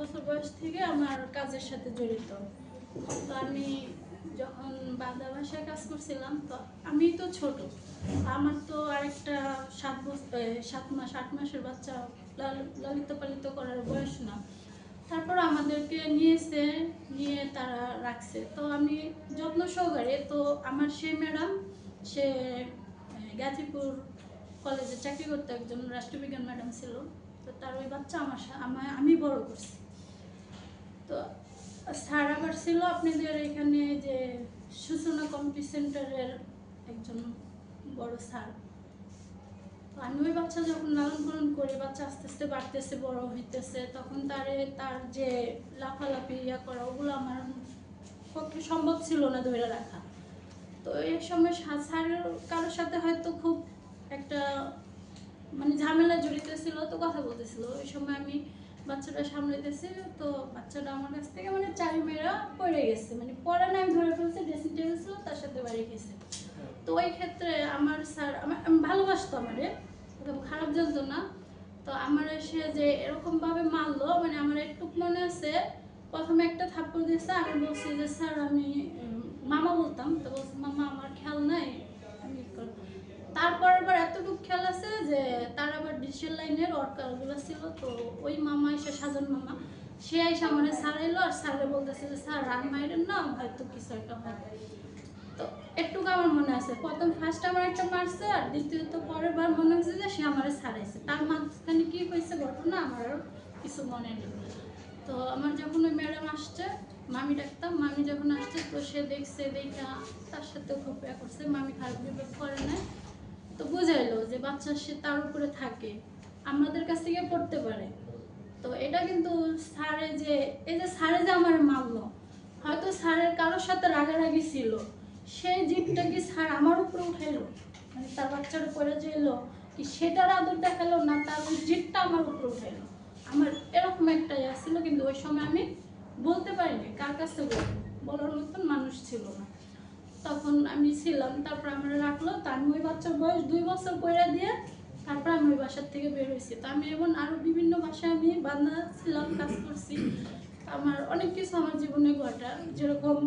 বছর বয়স থেকে আমার কাজের সাথে জড়িত। তো আমি যখন বাংলা ভাষায় কাজ করছিলাম, তো আমি তো ছোট, আমার তো আরেকটা 7 মাসের বাচ্চা লালিত পালিত করার বয়স না। তারপর আমাদেরকে নিয়ে তারা রাখছে। তো আমি যত্ন সহকারে, তো আমার সেই ম্যাডাম, সে গাজীপুর কলেজে চাকরি করতে, একজন রাষ্ট্রবিজ্ঞান ম্যাডাম ছিল। তো তার ওই বাচ্চা আমি বড় করছি। তো স্যার আবার ছিল আপনাদের এখানে যে সূচনা কমিটি সেন্টারের একজন বড় স্যার। তো আমি ওই বাচ্চা যখন লালন পালন করি, বাচ্চা আস্তে আস্তে বাড়তেছে, বড় হইতেছে, তখন তার যে লাফালাফি করা, ওগুলো আমার পক্ষে সম্ভব ছিল না ধরে রাখা। তো এই সময় স্যারের কারোর সাথে হয়তো খুব একটা মানে ঝামেলা জড়িত ছিল, তো কথা বলতেছিল। ওই সময় আমি বাচ্চাটা সামলাইতেছি, তো বাচ্চাটা আমার কাছ থেকে মানে চারি মেয়েরা পড়ে গেছে, মানে পড়ে না, আমি ধরে ফেলছি, ড্রেসিং টেবিল ছিল তার সাথে বাড়ি গেছে। তো ওই ক্ষেত্রে আমার স্যার আমি ভালোবাসতো, আমারে খারাপ জানতো না। তো আমার সে যে এরকমভাবে মারলো, মানে আমার একটু মনে আছে, প্রথমে একটা থাপ্পড় দিয়েছে। আমি বলছি যে স্যার, আমি মামা বলতাম, তো বলছি মামা আমার খেয়াল নাই। আমি তারপর আবার এতটুকু খেয়াল আছে যে তার আবার ডিজিটাল লাইনের ওয়ার্কারগুলো ছিল। তো ওই মামা এসে, সাজন মামা, সে এসে আমার স্যার এলো, আর স্যারে বলতেছে যে স্যার রান মাইরেন না, হয়তো কিছু একটা হবে। তো একটুকু আমার মনে আছে, ফার্স্ট আমার একটা মারছে, আর দ্বিতীয়ত পরের বার মনে হচ্ছে যে সে আমার ছাড়াইছে। তার মাঝখানে কি হয়েছে ঘটনা আমার আর কিছু মনে নেই। তো আমার যখন ওই ম্যাডাম আসছে, মামি ডাকতাম, মামি যখন আসছে, তো সে দেখছে, দেখা তার সাথে খুব করছে। মামি খারাপ বিবেক করে নেয়, তো বুঝাইলো যে বাচ্চা সে তার উপরে থাকে, আমাদের কাছ থেকে পড়তে পারে। তো এটা কিন্তু স্যারে যে স্যারে যে আমার মারলো, হয়তো স্যারের কারোর সাথে রাগারাগি ছিল, সেই জিপটা কি স্যার আমার উপরে উঠাইলো, মানে তার বাচ্চার উপরে যে এলো কি সেটার আদর দেখালো না, তার ওই জিপটা আমার উপরে উঠাইলো। আমার এরকম একটা ইয়ে ছিল, কিন্তু ওই সময় আমি বলতে পারিনি, কার কাছে বলার মতন মানুষ ছিল না। তখন আমি ছিলাম, তারপর আমার রাখলো। তো আমি ওই বাচ্চার বয়স 2 বছর করে দিয়ে তারপর আমি ওই বাসার থেকে বের হয়েছি। তো আমি এবং আরো বিভিন্ন বাসায় আমি বান্ধা ছিলাম, কাজ করছি। আমার অনেক কিছু আমার জীবনে ঘটা, যেরকম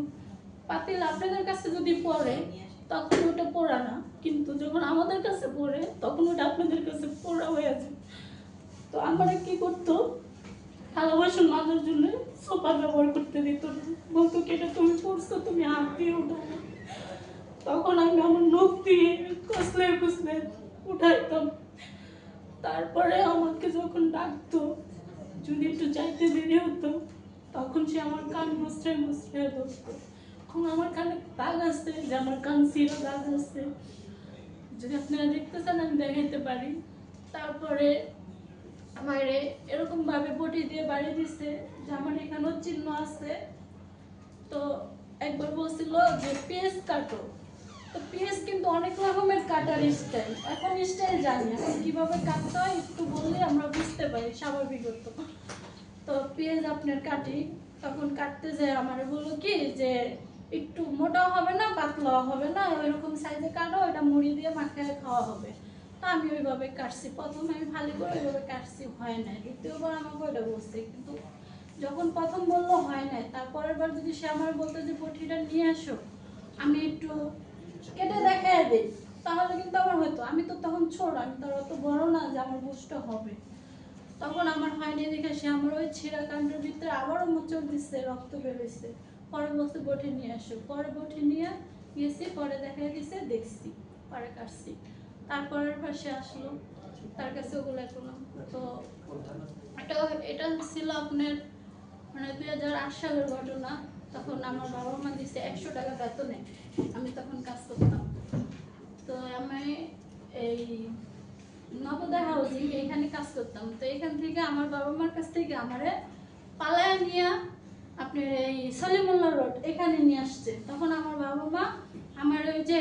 পাতিল আপনাদের কাছে যদি পড়ে তখন ওটা পড়া না, কিন্তু যখন আমাদের কাছে পড়ে তখন ওটা আপনাদের কাছে পড়া হয়ে যায়। তো আমরা কি করতো, থালা বাসন মাজার জন্য সোফা ব্যবহার করতে দিত না, বলতো কি এটা তুমি পড়ছো, তুমি হাত দিয়ে উঠাও। তখন আমি আমার নখ দিয়ে কসলে কসলে উঠাইতাম। তারপরে আমাকে যখন ডাকতো, যদি একটু যাইতে দেরি হতো, তখন সে আমার কান মুচড়ে মুচড়ে ধরতো। এখন আমার কানে দাগ আছে, যে আমার কান ছিঁড়া দাগ আছে, যদি আপনারা দেখতে চান আমি দেখাইতে পারি। তারপরে আমার এরকম ভাবে বটি দিয়ে বাড়ি দিছে, যে আমার এখানেও চিহ্ন আছে। তো একবার বলছিল যে পেঁয়াজ কাটো, তো পেঁয়াজ কিন্তু অনেক রকমের কাটার স্টাইল, এখন স্টাইল জানি এখন কিভাবে কাটতে হয়, একটু বললে আমরা বুঝতে পারি স্বাভাবিকত। তো পেঁয়াজ আপনার কাটি, তখন কাটতে যায় আমার বললো কি যে একটু মোটাও হবে না, পাতলাও হবে না, ওইরকম সাইজে কাটো, ওইটা মুড়ি দিয়ে মাখায় খাওয়া হবে। তো আমি ওইভাবে কাটছি, প্রথমে আমি ভালো করে ওইভাবে কাটছি, হয় না। দ্বিতীয়বার আমাকে ওইটা বলছে, কিন্তু যখন প্রথম বললো হয় নাই, তারপরের বার যদি সে আমার বলতো যে বটিটা নিয়ে আসো, আমি একটু কেটে দেখাই দিই, তাহলে কিন্তু আমার হয়তো, আমি তো তখন ছোট, আমি তো অত বড় না যে আমার বুঝতে হবে। তখন আমার হয়নি দেখে সে আমার ওই ছিঁড়া কাণ্ডের ভিতরে আবারও মোচড় দিচ্ছে, রক্ত বেরোইছে। পরে বলছে বটি নিয়ে আসো, পরে বটি নিয়ে গেছি, পরে দেখাই দিছে, দেখছি, পরে কাটছি। তারপরের পাশে আসলো, তার কাছে ওগুলো করলাম। তো এটা ছিল আপনার মানে 2008 সালের ঘটনা। তখন আমার বাবা মা দিচ্ছে 100 টাকা বেতনে, আমি তখন কাজ করতাম। তো আমি এই নবোদয় হাউজিং এখানে কাজ করতাম। তো এখান থেকে আমার বাবা মার কাছ থেকে আমারে পালায়া নিয়ে আপনার এই সলিমুল্লাহ রোড এখানে নিয়ে আসছে। তখন আমার বাবা মা আমার ওই যে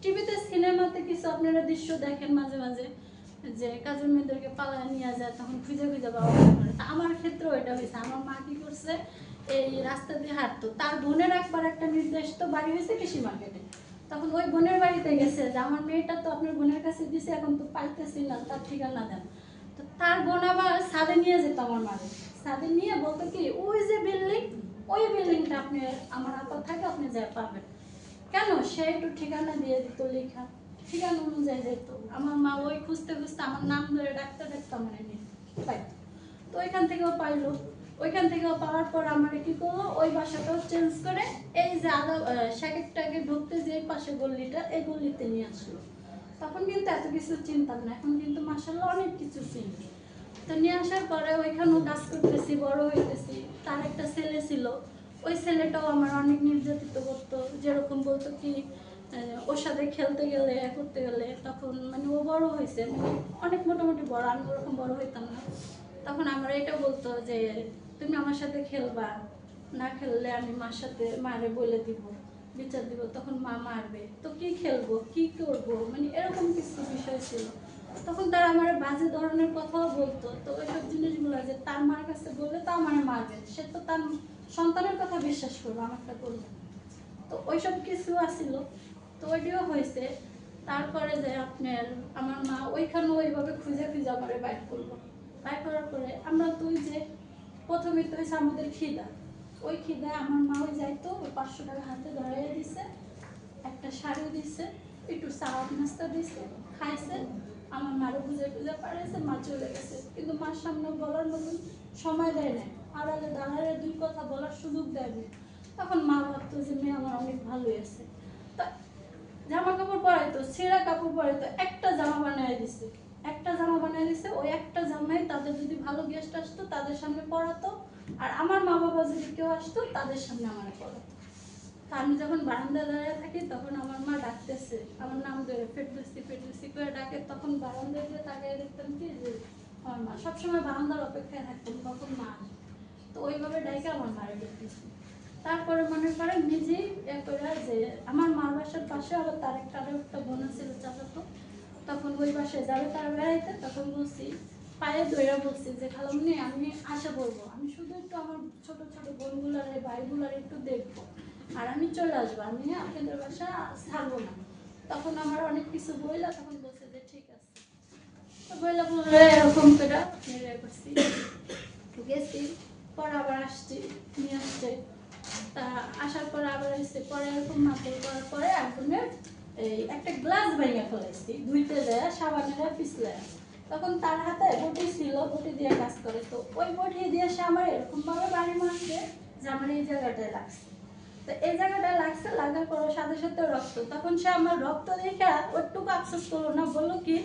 টিভিতে সিনেমাতে কিছু আপনারা দৃশ্য দেখেন মাঝে মাঝে, যে কাজের মেয়েদেরকে পালায় নিয়ে যায়, তখন খুঁজে খুঁজে বাবা করে। তা আমার ক্ষেত্রে ওইটা হয়েছে, আমার মা কি করছে, এই রাস্তা দিয়ে হাঁটতো, তার বোনের একবার একটা নির্দিষ্ট বাড়ি হয়েছে কৃষি মার্কেটে, তখন ওই বোনের বাড়িতে গেছে যে আমার মেয়েটা তো আপনার বোনের কাছে দিছে, এখন তো পাইতেছি না, তার ঠিকানা দেন। তো তার বোন আবার ছাদে নিয়ে যেত আমার মাকে, ছাদে নিয়ে বলতো কি ওই যে বিল্ডিং, ওই বিল্ডিংটা আপনি আমার আপা থাকে আপনি যা পাবেন। কেন সে একটু ঠিকানা দিয়ে দিত, লেখা ঠিকানা অনুযায়ী যেত। আমার মা ওই খুঁজতে খুঁজতে আমার নাম ধরে ডাকতে ডাকতে আমার নিয়ে পাইতো। তো ওইখান থেকেও পাইলো। ওইখান থেকেও পাওয়ার পর আমার কি করলো, ওই বাসাটাও চেঞ্জ করে এই যে আদা শাকেরটাকে ঢুকতে যে পাশে গল্লিটা, এই গল্লিতে নিয়ে আসলো। তখন কিন্তু এত কিছু চিন্তাম না, এখন কিন্তু মাশাআল্লাহ অনেক কিছু চিনি। তো নিয়ে আসার পরে ওইখানেও কাজ করতেছি, বড় হইতেছি। তার একটা ছেলে ছিল, ওই ছেলেটাও আমার অনেক নির্যাতিত করতো। যেরকম বলতো কি ওর সাথে খেলতে গেলে করতে গেলে, তখন মানে ও বড় হয়েছে, মানে অনেক মোটামুটি বড়, আমি ওরকম বড় হইতাম না। তখন আমার এটা বলতো যে তুমি আমার সাথে খেলবা, না খেললে আমি মার সাথে মারে বলে দিব, বিচার দিব, তখন মা মারবে, তো কি খেলবো কি করবো, মানে এরকম কিছু বিষয় ছিল। তখন তারা আমার বাজে ধরনের কথাও বলতো। তো ওইসব জিনিসগুলো যে তার মার কাছে বললে তো আমার মারবে, সে তো তার সন্তানের কথা বিশ্বাস করবো, আমারটা করবো। তো ওইসব কিছু আসছিল। তো ওইটিও হয়েছে। তারপরে যে আপনার আমার মা ওইখানে ওইভাবে খুঁজে খুঁজে আমার বাইর করলো। বাইর করার পরে আমরা তো ওই যে প্রথমে তো হয়েছে আমাদের খিদা, ওই খিদায় আমার মা ওই যাইতো, ওই 500 টাকা হাতে ধরাইয়া দিছে, একটা শাড়ি দিছে, একটু চা নাস্তা দিছে, খাইছে। আমার মারও বুঝে টুঝে পাড়াইছে, মা চলে গেছে। কিন্তু মার সামনে বলার মতন সময় দেয় না, আর আগে দাঁড়ায় দুই কথা বলার সুযোগ দেয় না। তখন মা ভাবতো যে মেয়ে আমার অনেক ভালোই আছে। তা জামা কাপড় পরাইতো, ছেঁড়া কাপড় পরাইতো, একটা জামা বানায় দিছে, একটা জামা বানায় দিছে। ওই একটা জামাই তাদের যদি ভালো গেস্ট আসতো তাদের সামনে পরাতো, আর আমার মা বাবা যদি কেউ আসতো তাদের সামনে আমার পরাতো। আমি যখন বারান্দায় দাঁড়িয়ে থাকি তখন আমার মা ডাকতেছে আমার নাম ধরে, ফেরদৌসি ফেরদৌসি করে ডাকে। তখন বারান্দায় দিয়ে তাকিয়ে দেখতাম কি যে আমার মা, সবসময় বারান্দার অপেক্ষায় থাকতাম কখন মা আসে। তো ওইভাবে ডাইকে আমার মারে দেখতেছি। তারপরে মনে করেন নিজেই করে যে আমার মার বাসার পাশে আবার তার একটা বোন ছিল চাচাতো, তখন ওই বাসায় যাবে তারা বেড়াইতে। তখন বলছি, পায়ে দইরা বলছি যে খালামণি আমি আশা করবো, আমি শুধু একটু আমার ছোট ছোট বোনগুলার ভাইগুলার একটু দেখবো, আর আমি চলে আসবো, আমি আপনাদের বাসা ছাড়বো না। তখন আমার অনেক কিছু বইলা, তখন বলছে যে ঠিক আছে। তো বইলা বলে এরকম করে করছি, গেছি। পরে আবার আসছি, নিয়ে আসছে। তা আসার পরে আবার এসে পরে এরকম মাথায় করার পরে একজনের এই একটা গ্লাস ভেঙে ফেলাইছি, ধুইতে যায় সাবানের পিছলায়। তখন তার হাতে বটি ছিল, বটি দিয়ে কাজ করে। তো ওই বটি দিয়ে সে আমার এরকম ভাবে বাড়ি মারছে যে আমার এই জায়গাটায় লাগছে। তো এই জায়গাটায় লাগছে, লাগার পরে সাথে সাথে রক্ত। তখন সে আমার রক্ত দেখে ওইটুকু আফসোস করলো না, বললো কি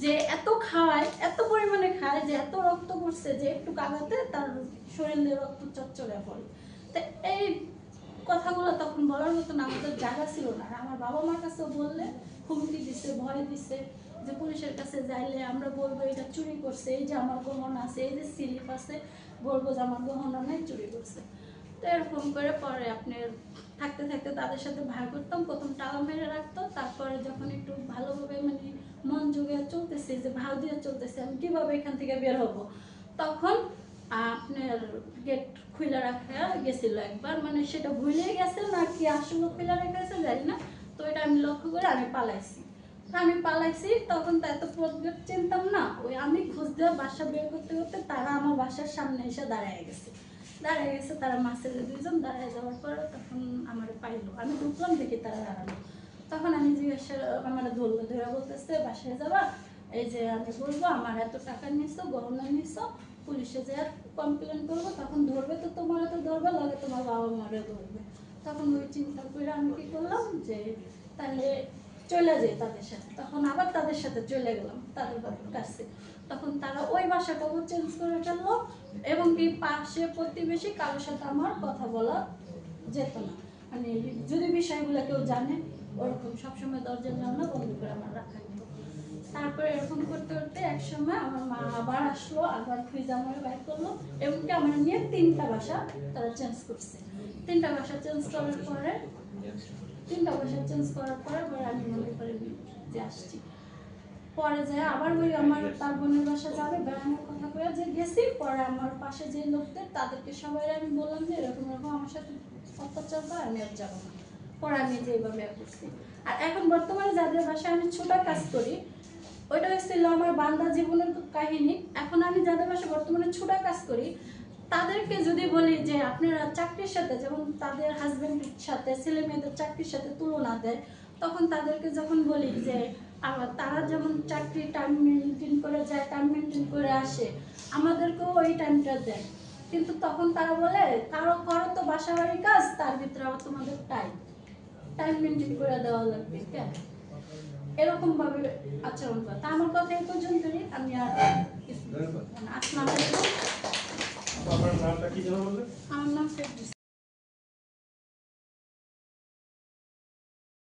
যে এত খায়, এত পরিমাণে খায় যে এত রক্ত পড়ছে যে একটু কাগাতে তার শরীরে রক্ত চচ্চড়ে পড়ে। তো এই কথাগুলো তখন বলার মতন আমাদের জায়গা ছিল না। আর আমার বাবা মার কাছেও বললে হুমকি দিছে, ভয় দিছে যে পুলিশের কাছে যাইলে আমরা বলবো এটা চুরি করছে, এই যে আমার গহনা আছে, এই যে স্লিপ আছে, বলবো যে আমার গহনা নাই, চুরি করছে। তো এরকম করে পরে আপনার থাকতে থাকতে তাদের সাথে ভাগ করতাম। প্রথম টাকা মেরে রাখতো, তারপরে যখন একটু ভালোভাবে মানে মন যোগে চলতেছে যে ভালো দিয়ে চলতেছে, আমি কিভাবে এখান থেকে বের হবো, তখন আপনার গেট খুলে রাখা গেছিল একবার, মানে সেটা ভুলে গেছে না কি আসলে খুলে রেখেছে জানি না। তো এটা আমি লক্ষ্য করে আমি পালাইছি। আমি পালাইছি, তখন তো এত প্রদবেগ চিনতাম না। ওই আমি খুঁজতে বাসা বের করতে করতে তারা আমার বাসার সামনে এসে দাঁড়ায় গেছে। দাঁড়ায় গেছে তারা মাছের দুইজন দাঁড়ায় যাওয়ার পর তখন আমার পাইলো, আমি ঢুকলাম দেখি তারা দাঁড়ানো। তখন আমি জিজ্ঞাসা, আমার ধরলো, ধরে বলতেছে বাসায় যাবা, এই যে আমি বলবো আমার এত টাকা নিছো, গহনা নিছো, পুলিশে যে কমপ্লেন করবো, তখন ধরবে তো তোমার তো ধরবে, লাগে তোমার বাবা মারে ধরবে। তখন ওই চিন্তা করে আমি কি করলাম যে তাহলে চলে যাই তাদের সাথে। তখন আবার তাদের সাথে চলে গেলাম তাদের বাবার কাছে। তখন তারা ওই বাসাটাও চেঞ্জ করে ফেললো, এবং কি পাশে প্রতিবেশী কারোর সাথে আমার কথা বলা যেত না। মানে যদি বিষয়গুলো কেউ জানে, ওরকম সবসময় দরজা জানলা বন্ধ করে আমার রাখা হতো। তারপরে এরকম করতে করতে একসময় আমার মা আবার আসলো, আবার খুঁজে আমার বাইর করলো, এমনকি আমার নিয়ে 3টা বাসা তারা চেঞ্জ করছে। 3টা বাসা চেঞ্জ করার পরে আমি মনে করি যে আসছি। পরে যায় আবার ওই আমার তার বোনের বাসা যাবে বেড়ানোর কথা করে যে গেছি। পরে আমার পাশে যে লোকদের তাদেরকে সবাই আমি বললাম যে এরকম এরকম আমার সাথে অত্যাচার করে, আমি আর যাবো না। পরে আমি যে এইভাবে করছি। আর এখন বর্তমানে যাদের বাসায় আমি ছোটা কাজ করি, ওইটা হচ্ছিল আমার বান্দা জীবনের কাহিনী। এখন আমি যাদের বাসায় বর্তমানে ছোটা কাজ করি, তাদেরকে যদি বলি যে আপনারা চাকরির সাথে, যেমন তাদের হাজবেন্ডের সাথে ছেলে মেয়েদের চাকরির সাথে তুলনা দেয়, তখন তাদেরকে যখন বলি যে তারা যেমন চাকরি টাইম মেনটেন করে যায়, টাইম মেনটেন করে আসে, আমাদেরকেও ওই টাইমটা দেয়, কিন্তু তখন তারা বলে কারো করো তো বাসা বাড়ির কাজ, তার ভিতরে আবার তোমাদের টাইম মেনটেন করে দেওয়া লাগবে কেন, এরকম ভাবে আচরণ করে। তা আমার কথা এই পর্যন্তই, আমি আর আসসালামু আলাইকুম। আপনার নামটা কি যেন বললেন? আমার নাম ফেরদৌসী।